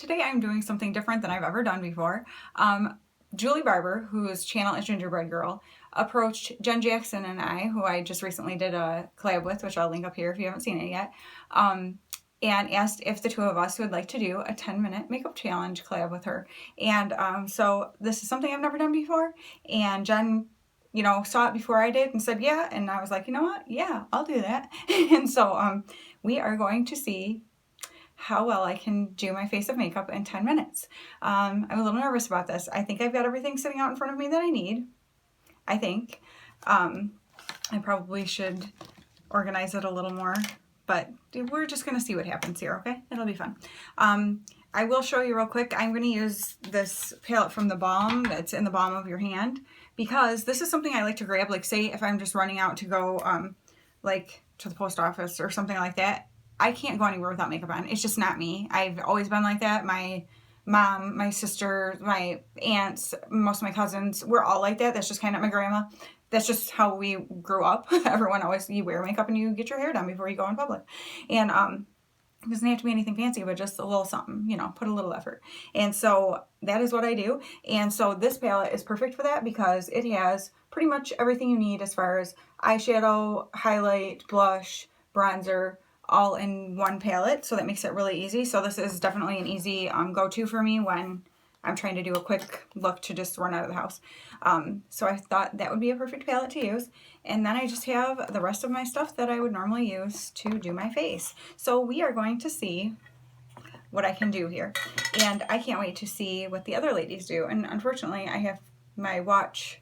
today I'm doing something different than I've ever done before. Julie Barber, whose channel is Gingerbread Girl, approached Jen Jackson and I, who I just recently did a collab with, which I'll link up here if you haven't seen it yet, and asked if the two of us would like to do a 10-minute makeup challenge collab with her. And so this is something I've never done before, and Jen, you know, saw it before I did and said yeah, and I was like, you know what, yeah, I'll do that. And so we are going to see how well I can do my face of makeup in 10 minutes. I'm a little nervous about this. I think I've got everything sitting out in front of me that I need. I think. I probably should organize it a little more, but we're just going to see what happens here, okay? It'll be fun. I will show you real quick. I'm going to use this palette from the balm that's in the palm of your hand, because this is something I like to grab. Like, say if I'm just running out to go like to the post office or something like that, I can't go anywhere without makeup on. It's just not me. I've always been like that. My mom, my sister, my aunts, most of my cousins, we're all like that. That's just kind of my grandma. That's just how we grew up. Everyone always, you wear makeup and you get your hair done before you go in public. And it doesn't have to be anything fancy, but just a little something, you know, put a little effort. And so that is what I do. And so this palette is perfect for that because it has pretty much everything you need as far as eyeshadow, highlight, blush, bronzer, all in one palette. So that makes it really easy. So this is definitely an easy go-to for me when I'm trying to do a quick look to just run out of the house. So I thought that would be a perfect palette to use. And then I just have the rest of my stuff that I would normally use to do my face. So we are going to see what I can do here. And I can't wait to see what the other ladies do. And unfortunately, I have my watch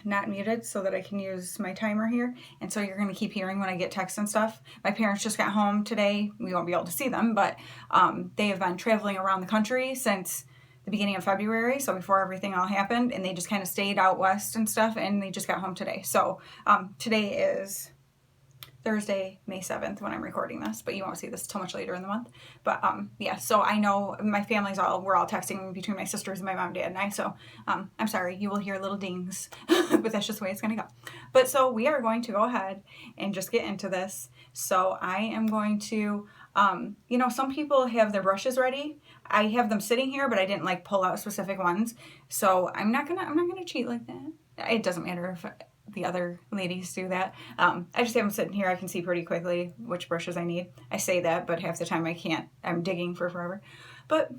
not muted so that I can use my timer here. And so you're going to keep hearing when I get texts and stuff. My parents just got home today. We won't be able to see them, but they have been traveling around the country since the beginning of February, so before everything all happened, and they just kind of stayed out west and stuff, and they just got home today. So today is Thursday, May 7th when I'm recording this, but you won't see this till much later in the month. But yeah, so I know my family's we're all texting between my sisters and my mom, dad, and I, so I'm sorry, you will hear little dings, but that's just the way it's gonna go. But so we are going to go ahead and just get into this. So I am going to, you know, some people have their brushes ready. I have them sitting here, but I didn't like pull out specific ones. So I'm not gonna cheat like that. It doesn't matter if the other ladies do that. I just have them sitting here. I can see pretty quickly which brushes I need. I say that, but half the time I can't. I'm digging for forever. But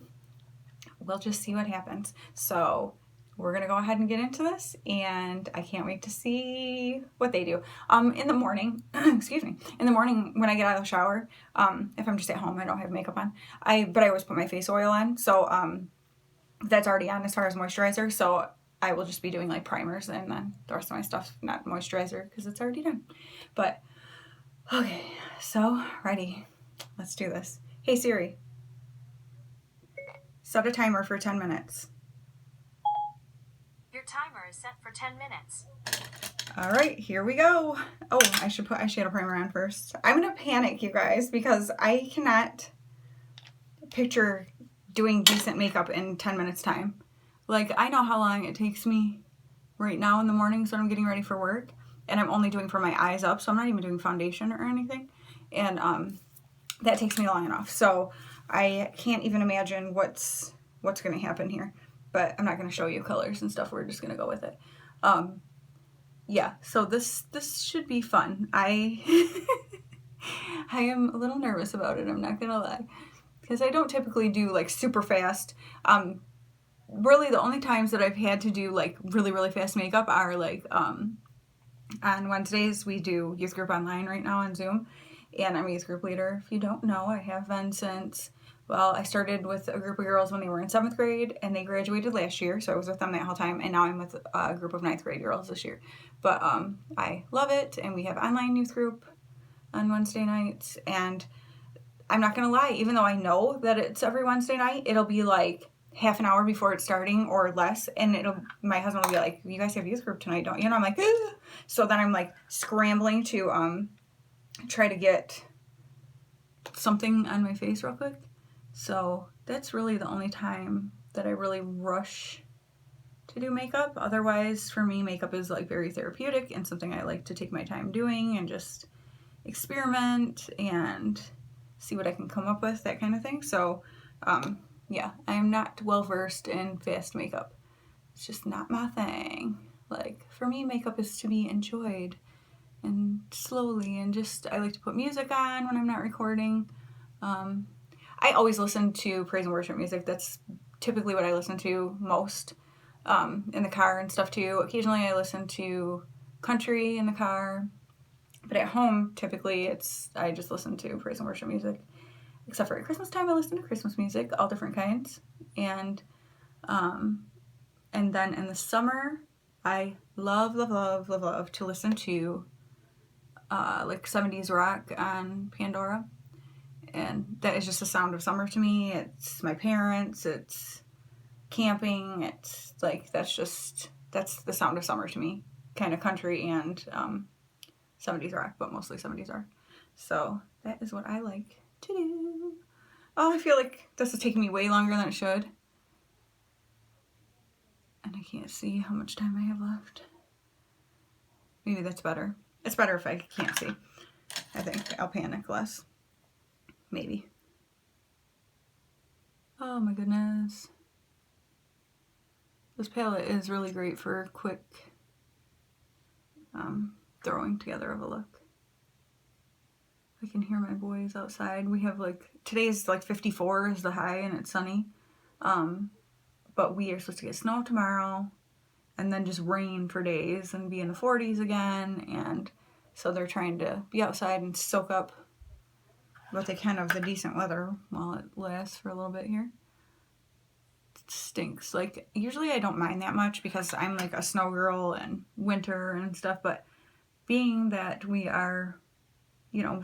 we'll just see what happens. So we're gonna go ahead and get into this, and I can't wait to see what they do. In the morning, excuse me, in the morning when I get out of the shower, if I'm just at home, I don't have makeup on. But I always put my face oil on, so that's already on as far as moisturizer. So I will just be doing like primers, and then the rest of my stuff, not moisturizer, because it's already done. But okay, so ready. Let's do this. Hey Siri, set a timer for 10 minutes. Your timer is set for 10 minutes. All right, here we go. Oh, I should put eyeshadow primer on first. I'm gonna panic, you guys, because I cannot picture doing decent makeup in 10 minutes time. Like, I know how long it takes me right now in the mornings when I'm getting ready for work, and I'm only doing for my eyes up, so I'm not even doing foundation or anything, and that takes me long enough. So I can't even imagine what's gonna happen here, but I'm not gonna show you colors and stuff. We're just gonna go with it. Yeah, so this should be fun. I am a little nervous about it, I'm not gonna lie, because I don't typically do like super fast. Really the only times that I've had to do like really fast makeup are like on Wednesdays. We do youth group online right now on Zoom, and I'm a youth group leader. If you don't know, I have been since, well, I started with a group of girls when they were in 7th grade, and they graduated last year, so I was with them that whole time, and now I'm with a group of 9th grade girls this year. But I love it, and we have online youth group on Wednesday nights, and I'm not gonna lie, even though I know that it's every Wednesday night, it'll be like half an hour before it's starting or less, and my husband will be like, you guys have youth group tonight, don't you? And I'm like, ugh. So then I'm like scrambling to try to get something on my face real quick. So that's really the only time that I really rush to do makeup. Otherwise, for me, makeup is like very therapeutic and something I like to take my time doing and just experiment and see what I can come up with, that kind of thing. So Yeah, I'm not well versed in fast makeup. It's just not my thing. Like, for me, makeup is to be enjoyed and slowly, and just, I like to put music on when I'm not recording. I always listen to praise and worship music. That's typically what I listen to most, in the car and stuff too. Occasionally I listen to country in the car, but at home, typically I just listen to praise and worship music. Except for at Christmas time, I listen to Christmas music, all different kinds. And then in the summer, I love, love, love, love, love to listen to like 70s rock on Pandora. And that is just the sound of summer to me. It's my parents, it's camping, it's like, that's the sound of summer to me. Kind of country and 70s rock, but mostly 70s rock. So that is what I like to do. Oh, I feel like this is taking me way longer than it should. And I can't see how much time I have left. Maybe that's better. It's better if I can't see. I think I'll panic less. Maybe. Oh my goodness. This palette is really great for quick throwing together of a look. I can hear my boys outside. We have today's 54 is the high and it's sunny. But we are supposed to get snow tomorrow and then just rain for days and be in the 40s again. And so they're trying to be outside and soak up what they can of the decent weather while it lasts for a little bit here. It stinks. Usually I don't mind that much because I'm a snow girl and winter and stuff, but being that we are,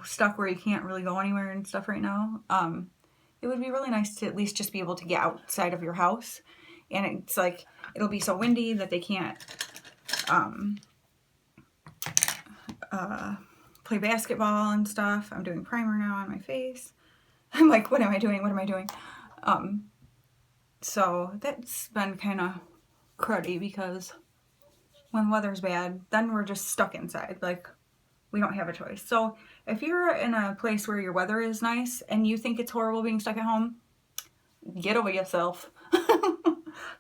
stuck where you can't really go anywhere and stuff right now, it would be really nice to at least just be able to get outside of your house. And it's it'll be so windy that they can't play basketball and stuff. I'm doing primer now on my face. I'm like, what am I doing? What am I doing? So that's been kind of cruddy because when weather's bad, then we're just stuck inside. We don't have a choice. So if you're in a place where your weather is nice and you think it's horrible being stuck at home, get over yourself.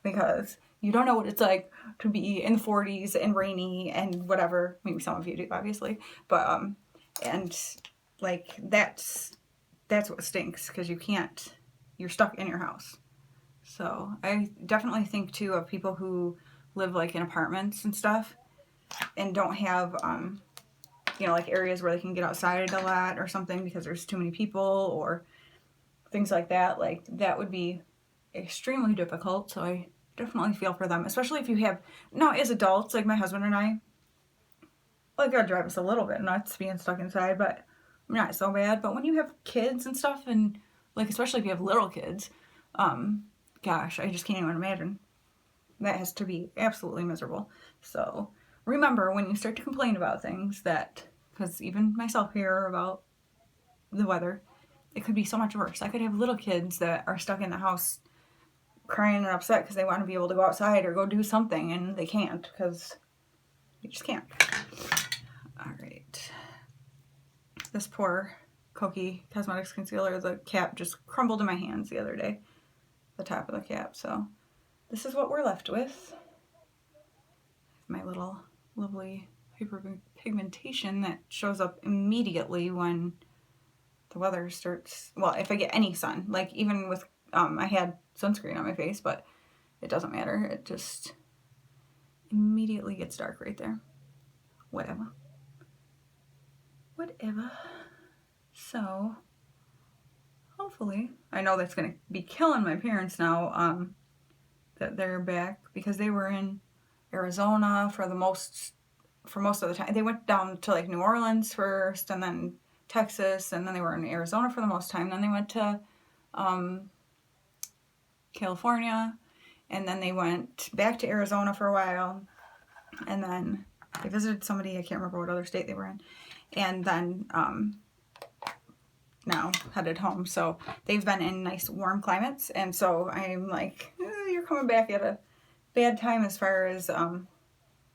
Because you don't know what it's like to be in the 40s and rainy and whatever. Maybe some of you do, obviously. But, that's what stinks because you're stuck in your house. So I definitely think too of people who live in apartments and stuff and don't have, areas where they can get outside a lot or something because there's too many people or things like that. That would be extremely difficult. So I definitely feel for them, especially if you have, as adults, my husband and I, it gotta drive us a little bit nuts being stuck inside, but not so bad. But when you have kids and stuff, and especially if you have little kids, gosh, I just can't even imagine. That has to be absolutely miserable. So remember, when you start to complain about things because even myself here about the weather, it could be so much worse. I could have little kids that are stuck in the house crying and upset because they want to be able to go outside or go do something and they can't because they just can't. All right. This poor Koki Cosmetics Concealer, the cap just crumbled in my hands the other day. The top of the cap. So this is what we're left with. My little lovely hyperpigmentation that shows up immediately when the weather starts. Well, if I get any sun, even with I had sunscreen on my face, but it doesn't matter. It just immediately gets dark right there. Whatever. So hopefully, I know that's gonna be killing my parents now. That they're back because they were in Arizona for most of the time. They went down to New Orleans first, and then Texas, and then they were in Arizona for the most time. Then they went to California, and then they went back to Arizona for a while, and then they visited somebody, I can't remember what other state they were in, and then now headed home. So they've been in nice warm climates, and so I'm you're coming back at a bad time as far as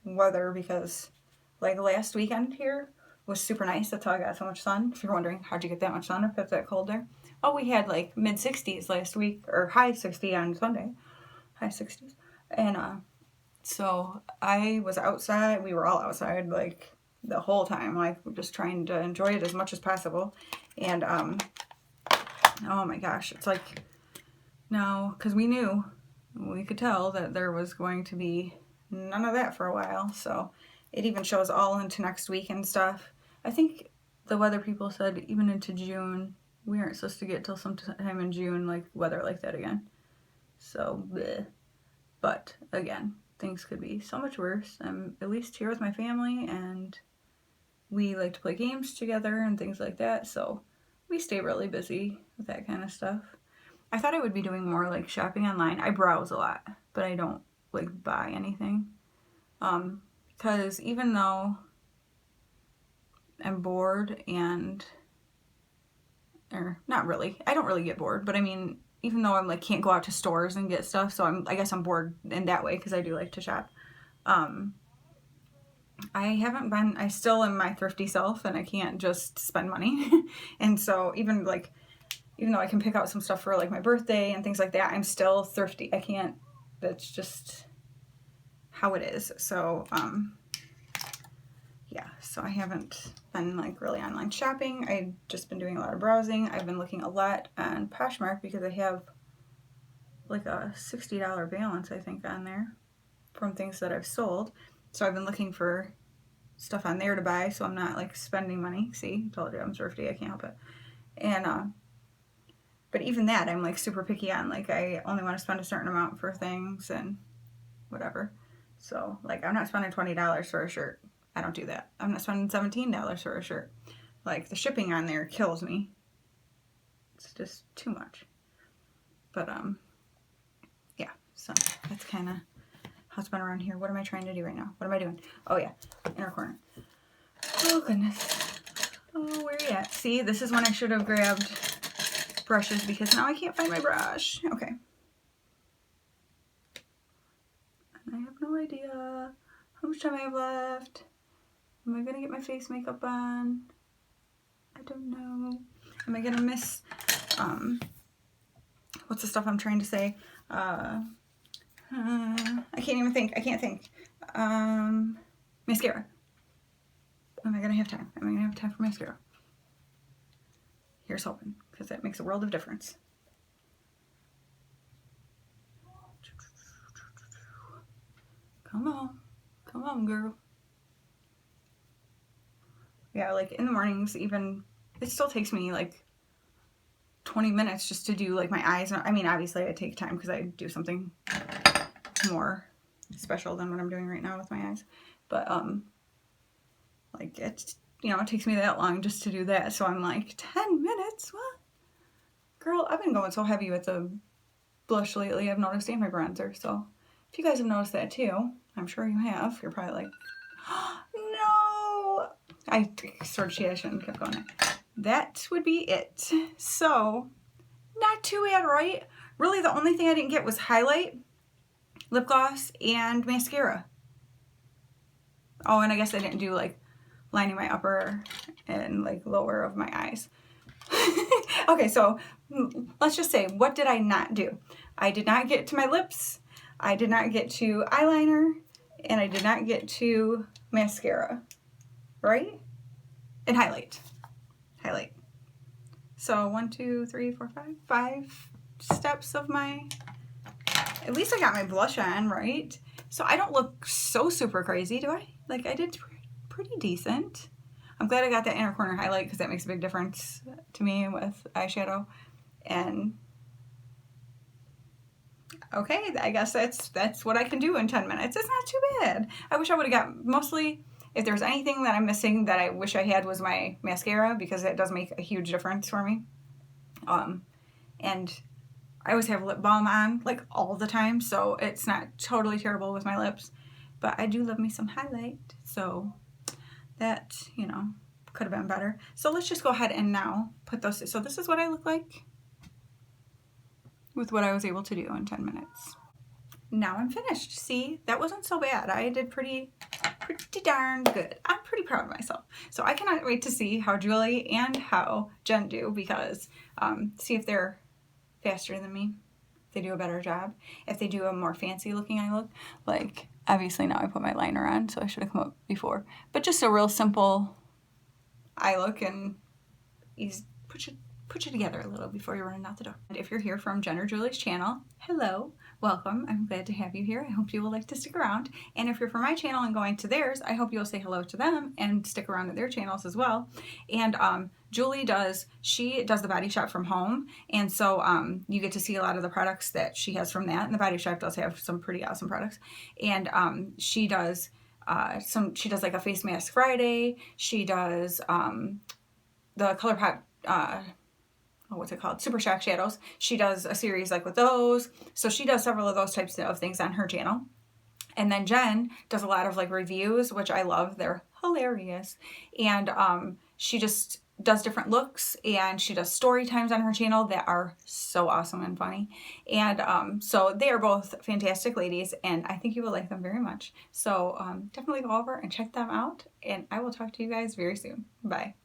weather, because last weekend here was super nice. That's how I got so much sun. If you're wondering how'd you get that much sun if it's that cold there. Oh, we had like mid 60s last week, or high 60 on Sunday. High 60s. And so I was outside. We were all outside like the whole time. Like we're just trying to enjoy it as much as possible. And oh my gosh, it's like no, because we could tell that there was going to be none of that for a while. So it even shows all into next week and stuff. I think the weather people said even into June. We aren't supposed to get till sometime in June like weather like that again. So bleh. But again, things could be so much worse. I'm at least here with my family, and we like to play games together and things like that. So we stay really busy with that kind of stuff. I thought I would be doing more like shopping online. I browse a lot, but I don't like buy anything. Because even though I'm bored or not really, I don't really get bored, but I mean, even though I'm like can't go out to stores and get stuff, so I guess I'm bored in that way because I do like to shop. I still am my thrifty self, and I can't just spend money. And so even though I can pick out some stuff for like my birthday and things like that, I'm still thrifty. I can't, that's just how it is. So, yeah, so I haven't been like really online shopping. I've just been doing a lot of browsing. I've been looking a lot on Poshmark because I have like a $60 balance, I think, on there from things that I've sold. So I've been looking for stuff on there to buy, so I'm not like spending money. See, I told you I'm thrifty. I can't help it. And but even that, I'm like super picky on. Like I only want to spend a certain amount for things and whatever. So like I'm not spending $20 for a shirt. I don't do that. I'm not spending $17 for a shirt. Like the shipping on there kills me. It's just too much. But yeah. So that's kind of how it's been around here. What am I trying to do right now? What am I doing? Oh yeah, inner corner. Oh goodness. Oh, where are you at? See, this is when I should have grabbed brushes because now I can't find my brush. Okay. And I have no idea how much time I have left. Am I gonna get my face makeup on? I don't know. Am I gonna miss what's the stuff I'm trying to say? I can't even think. I can't think. Mascara. Am I gonna have time? Am I gonna have time for mascara? Here's hoping, because that makes a world of difference. Come on. Come on, girl. Yeah, like in the mornings, even, it still takes me like 20 minutes just to do like my eyes. I mean, obviously I take time because I do something more special than what I'm doing right now with my eyes. But, like it's, it takes me that long just to do that. So I'm like, 10 minutes? What? Girl, I've been going so heavy with the blush lately. I've noticed, and my bronzer. So if you guys have noticed that too, I'm sure you have. You're probably like, no. I shouldn't kept going. That would be it. So, not too bad, right? Really, the only thing I didn't get was highlight, lip gloss, and mascara. Oh, and I guess I didn't do like lining my upper and like lower of my eyes. Okay, so let's just say, what did I not do? I did not get to my lips. I did not get to eyeliner, and I did not get to mascara, right? And highlight. So 1, 2, 3, 4, 5 steps of at least I got my blush on, right? So I don't look so super crazy, do I? Like I did pretty decent. I'm glad I got that inner corner highlight because that makes a big difference to me with eyeshadow. And okay, I guess that's what I can do in 10 minutes. It's not too bad. I wish I would have got, mostly, if there's anything that I'm missing that I wish I had was my mascara, because it does make a huge difference for me. And I always have lip balm on, like all the time, so it's not totally terrible with my lips. But I do love me some highlight, so that, could have been better. So let's just go ahead and now put those, so this is what I look like with what I was able to do in 10 minutes. now I'm finished. See, that wasn't so bad. I did pretty darn good. I'm pretty proud of myself. So I cannot wait to see how Julie and how Jen do, because see if they're faster than me, if they do a better job, if they do a more fancy looking eye look. Like, obviously now I put my liner on, so I should have come up before. But just a real simple eye look, and easy, put you together a little before you're running out the door. And if you're here from Jen or Julie's channel, hello, welcome. I'm glad to have you here. I hope you will like to stick around. And if you're from my channel and going to theirs, I hope you'll say hello to them and stick around at their channels as well. And Julie does the Body Shop from home, and so you get to see a lot of the products that she has from that. And the Body Shop does have some pretty awesome products. And she does like a face mask Friday. She does the ColourPop what's it called? Super Shock Shadows. She does a series like with those. So she does several of those types of things on her channel. And then Jen does a lot of like reviews, which I love. They're hilarious. And she just does different looks, and she does story times on her channel that are so awesome and funny. And so they are both fantastic ladies, and I think you will like them very much. So definitely go over and check them out, and I will talk to you guys very soon. Bye.